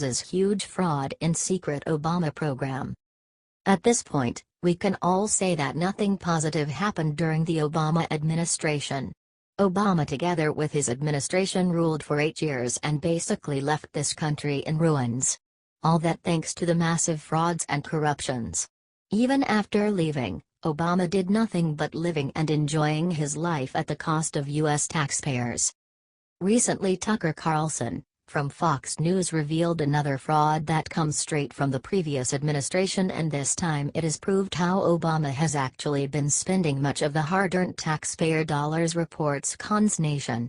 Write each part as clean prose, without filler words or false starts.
huge fraud in secret Obama program. At this point, we can all say that nothing positive happened during the Obama administration. Obama, together with his administration, ruled for 8 years and basically left this country in ruins. All that thanks to the massive frauds and corruptions. Even after leaving, Obama did nothing but living and enjoying his life at the cost of U.S. taxpayers. Recently, Tucker Carlson, from Fox News, revealed another fraud that comes straight from the previous administration, and this time it is proved how Obama has actually been spending much of the hard-earned taxpayer dollars, reports Cons Nation.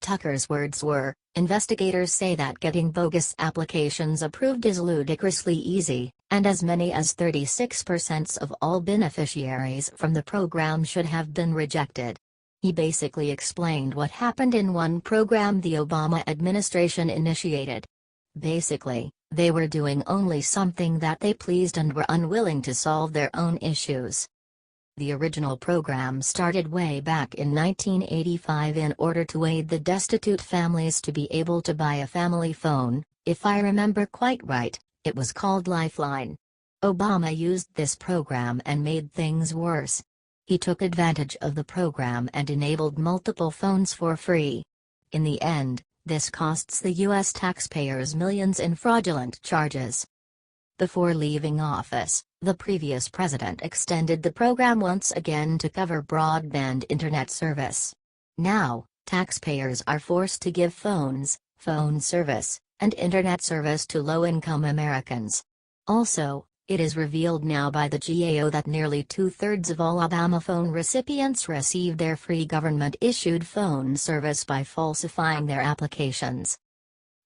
Tucker's words were, "Investigators say that getting bogus applications approved is ludicrously easy, and as many as 36% of all beneficiaries from the program should have been rejected." He basically explained what happened in one program the Obama administration initiated. Basically, they were doing only something that they pleased and were unwilling to solve their own issues. The original program started way back in 1985 in order to aid the destitute families to be able to buy a family phone. If I remember quite right, it was called Lifeline. Obama used this program and made things worse. He took advantage of the program and enabled multiple phones for free. In the end, this costs the U.S. taxpayers millions in fraudulent charges. Before leaving office, the previous president extended the program once again to cover broadband internet service. Now, taxpayers are forced to give phones, phone service, and internet service to low-income Americans. Also, it is revealed now by the GAO that nearly 2/3 of all Obama phone recipients received their free government-issued phone service by falsifying their applications.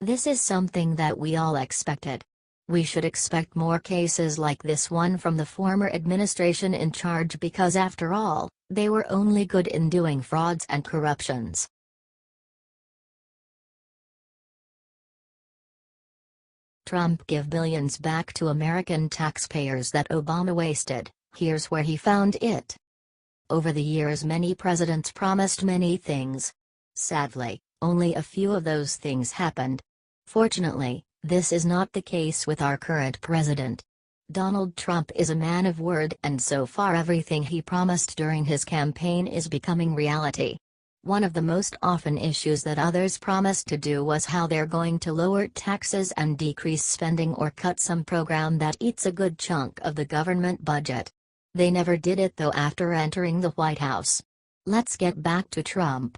This is something that we all expected. We should expect more cases like this one from the former administration in charge, because after all, they were only good in doing frauds and corruptions. Trump give billions back to American taxpayers that Obama wasted. Here's where he found it. Over the years, many presidents promised many things. Sadly, only a few of those things happened. Fortunately, this is not the case with our current president. Donald Trump is a man of word, and so far everything he promised during his campaign is becoming reality. One of the most often issues that others promised to do was how they're going to lower taxes and decrease spending or cut some program that eats a good chunk of the government budget. They never did it though after entering the White House. Let's get back to Trump.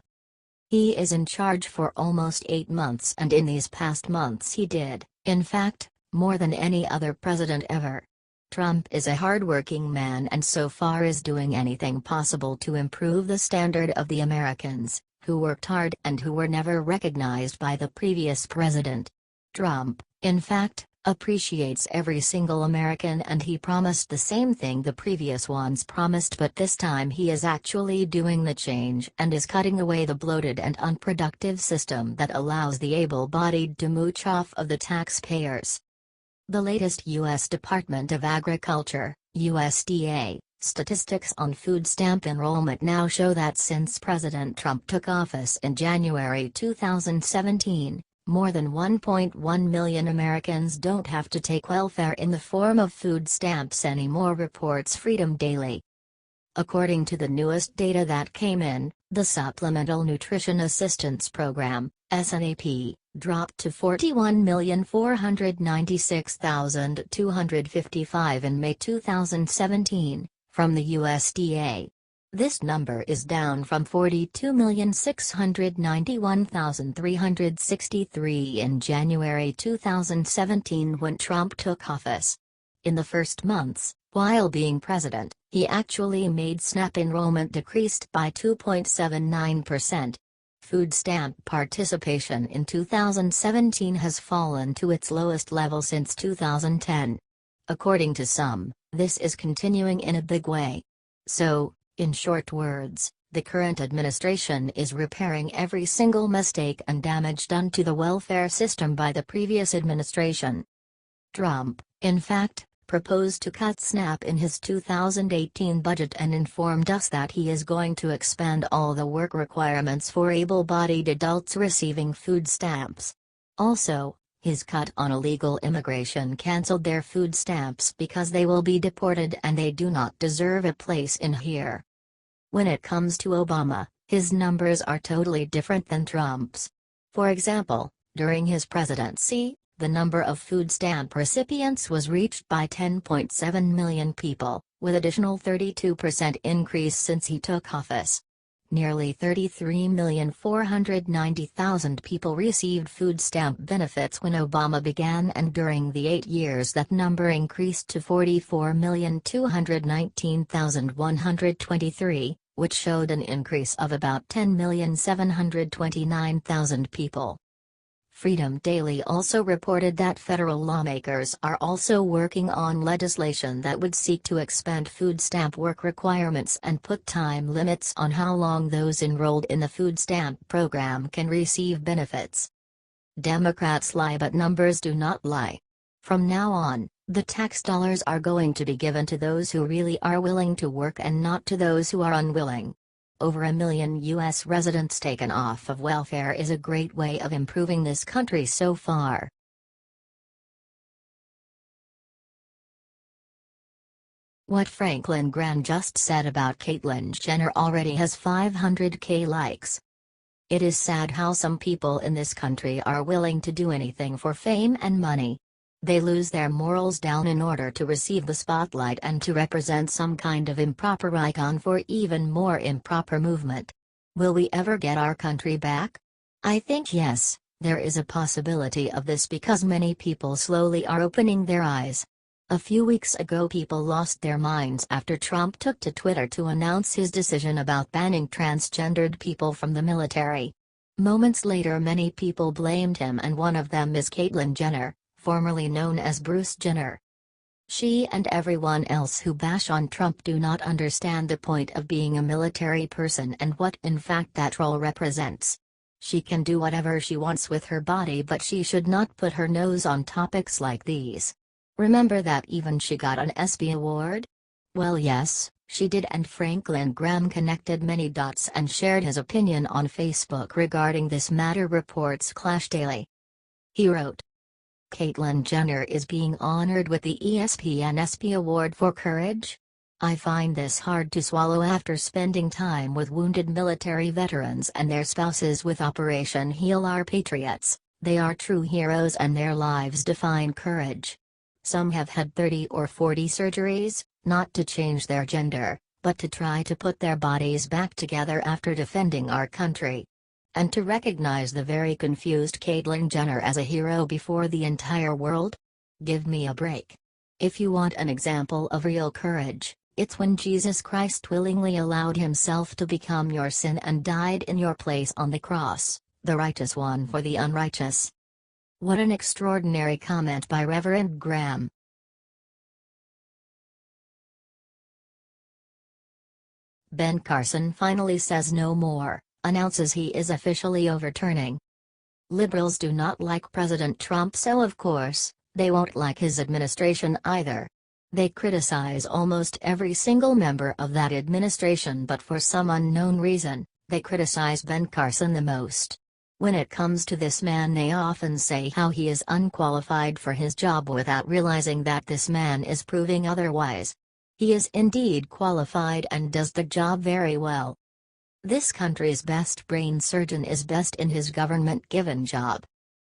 He is in charge for almost 8 months, and in these past months he did, in fact, more than any other president ever. Trump is a hard-working man and so far is doing anything possible to improve the standard of the Americans, who worked hard and who were never recognized by the previous president. Trump, in fact, appreciates every single American, and he promised the same thing the previous ones promised, but this time he is actually doing the change and is cutting away the bloated and unproductive system that allows the able-bodied to mooch off of the taxpayers. The latest U.S. Department of Agriculture, USDA, statistics on food stamp enrollment now show that since President Trump took office in January 2017, more than 1.1 million Americans don't have to take welfare in the form of food stamps anymore, reports Freedom Daily. According to the newest data that came in, the Supplemental Nutrition Assistance Program, SNAP, dropped to 41,496,255 in May 2017, from the USDA. This number is down from 42,691,363 in January 2017 when Trump took office. In the first months, while being president, he actually made SNAP enrollment decreased by 2.79%. Food stamp participation in 2017 has fallen to its lowest level since 2010. According to some, this is continuing in a big way. So, in short words, the current administration is repairing every single mistake and damage done to the welfare system by the previous administration. Trump, in fact, proposed to cut SNAP in his 2018 budget and informed us that he is going to expand all the work requirements for able-bodied adults receiving food stamps. Also, His cut on illegal immigration canceled their food stamps because they will be deported and they do not deserve a place in here. When it comes to Obama, his numbers are totally different than Trump's. For example, during his presidency, the number of food stamp recipients was reached by 10.7 million people, with additional 32% increase since he took office. Nearly 33,490,000 people received food stamp benefits when Obama began, and during the 8 years that number increased to 44,219,123, which showed an increase of about 10,729,000 people. Freedom Daily also reported that federal lawmakers are also working on legislation that would seek to expand food stamp work requirements and put time limits on how long those enrolled in the food stamp program can receive benefits. Democrats lie, but numbers do not lie. From now on, the tax dollars are going to be given to those who really are willing to work and not to those who are unwilling. Over 1 million U.S. residents taken off of welfare is a great way of improving this country so far. What Franklin Graham just said about Caitlyn Jenner already has 500K likes. It is sad how some people in this country are willing to do anything for fame and money. They lose their morals down in order to receive the spotlight and to represent some kind of improper icon for even more improper movement. Will we ever get our country back? I think yes, there is a possibility of this because many people slowly are opening their eyes. A few weeks ago people lost their minds after Trump took to Twitter to announce his decision about banning transgendered people from the military. Moments later many people blamed him, and one of them is Caitlyn Jenner, formerly known as Bruce Jenner. She and everyone else who bash on Trump do not understand the point of being a military person and what in fact that role represents. She can do whatever she wants with her body, but she should not put her nose on topics like these. Remember that even she got an ESPY award? Well yes, she did, and Franklin Graham connected many dots and shared his opinion on Facebook regarding this matter, reports Clash Daily. He wrote, Caitlyn Jenner is being honored with the ESPN ESPY Award for courage? I find this hard to swallow after spending time with wounded military veterans and their spouses with Operation Heal Our Patriots. They are true heroes and their lives define courage. Some have had 30 or 40 surgeries, not to change their gender, but to try to put their bodies back together after defending our country. And to recognize the very confused Caitlyn Jenner as a hero before the entire world? Give me a break. If you want an example of real courage, it's when Jesus Christ willingly allowed himself to become your sin and died in your place on the cross, the righteous one for the unrighteous. What an extraordinary comment by Reverend Graham. Ben Carson finally says no more, announces he is officially overturning. Liberals do not like President Trump, so of course, they won't like his administration either. They criticize almost every single member of that administration, but for some unknown reason, they criticize Ben Carson the most. When it comes to this man, they often say how he is unqualified for his job without realizing that this man is proving otherwise. He is indeed qualified and does the job very well. This country's best brain surgeon is best in his government-given job.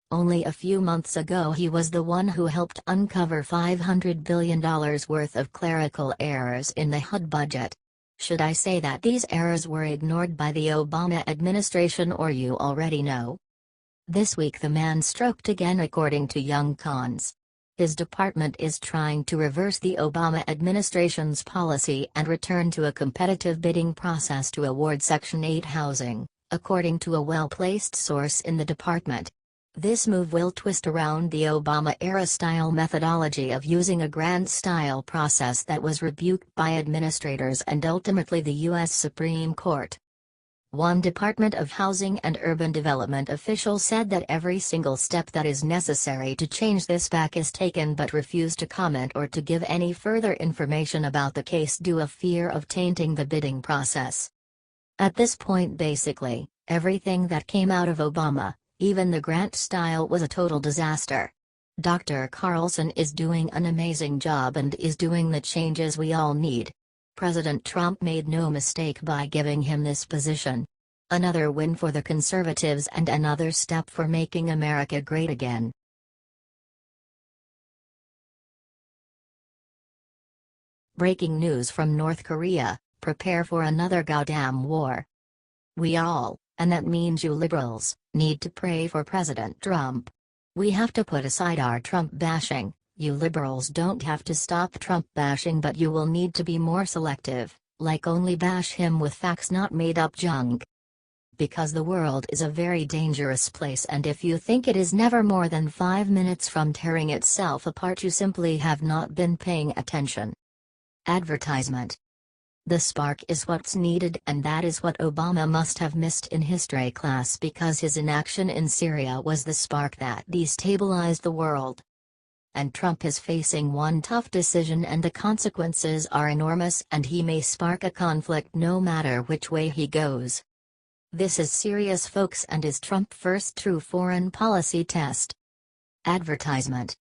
Only a few months ago he was the one who helped uncover $500 billion worth of clerical errors in the HUD budget. Should I say that these errors were ignored by the Obama administration, or you already know? This week the man stroked again, according to Young Cons. His department is trying to reverse the Obama administration's policy and return to a competitive bidding process to award Section 8 housing, according to a well-placed source in the department. This move will twist around the Obama-era style methodology of using a grant-style process that was rebuked by administrators and ultimately the U.S. Supreme Court. One Department of Housing and Urban Development official said that every single step that is necessary to change this back is taken, but refused to comment or to give any further information about the case due to fear of tainting the bidding process. At this point, basically, everything that came out of Obama, Even the grant style was a total disaster. Dr. Carlson is doing an amazing job and is doing the changes we all need. President Trump made no mistake by giving him this position. Another win for the conservatives and another step for making America great again. Breaking news from North Korea: prepare for another goddamn war. We all, and that means you liberals, need to pray for President Trump. We have to put aside our Trump bashing. You liberals don't have to stop Trump bashing, but you will need to be more selective, like only bash him with facts, not made up junk. Because the world is a very dangerous place, and if you think it is never more than 5 minutes from tearing itself apart, you simply have not been paying attention. Advertisement. The spark is what's needed, and that is what Obama must have missed in history class, because his inaction in Syria was the spark that destabilized the world. And Trump is facing one tough decision, and the consequences are enormous, and he may spark a conflict no matter which way he goes. This is serious, folks, and is Trump's first true foreign policy test. Advertisement.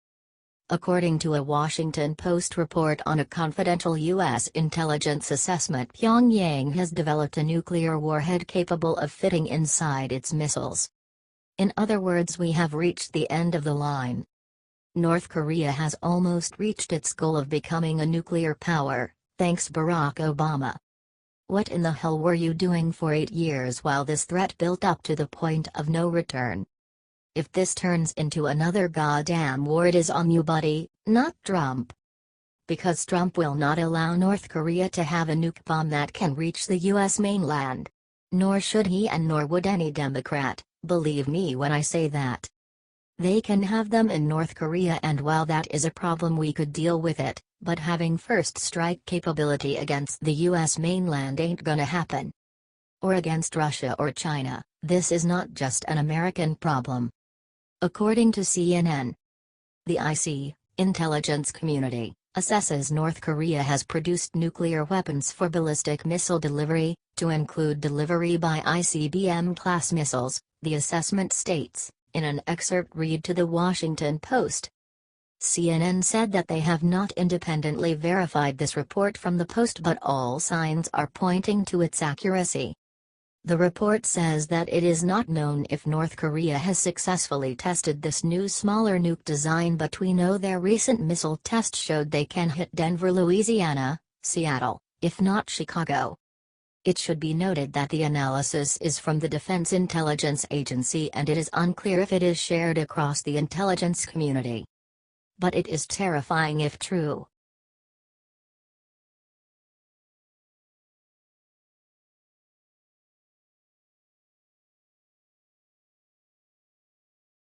According to a Washington Post report on a confidential U.S. intelligence assessment, Pyongyang has developed a nuclear warhead capable of fitting inside its missiles. In other words, we have reached the end of the line. North Korea has almost reached its goal of becoming a nuclear power, thanks Barack Obama. What in the hell were you doing for 8 years while this threat built up to the point of no return? If this turns into another goddamn war, it is on you, buddy, not Trump. Because Trump will not allow North Korea to have a nuke bomb that can reach the U.S. mainland. Nor should he, and nor would any Democrat, believe me when I say that. They can have them in North Korea, and while that is a problem, we could deal with it, but having first strike capability against the U.S. mainland ain't gonna happen. Or against Russia or China. This is not just an American problem. According to CNN, the IC, intelligence community, assesses North Korea has produced nuclear weapons for ballistic missile delivery, to include delivery by ICBM-class missiles, the assessment states, in an excerpt read to the Washington Post. CNN said that they have not independently verified this report from the Post, but all signs are pointing to its accuracy. The report says that it is not known if North Korea has successfully tested this new smaller nuke design, but we know their recent missile test showed they can hit Denver, Louisiana, Seattle, if not Chicago. It should be noted that the analysis is from the Defense Intelligence Agency, and it is unclear if it is shared across the intelligence community. But it is terrifying if true.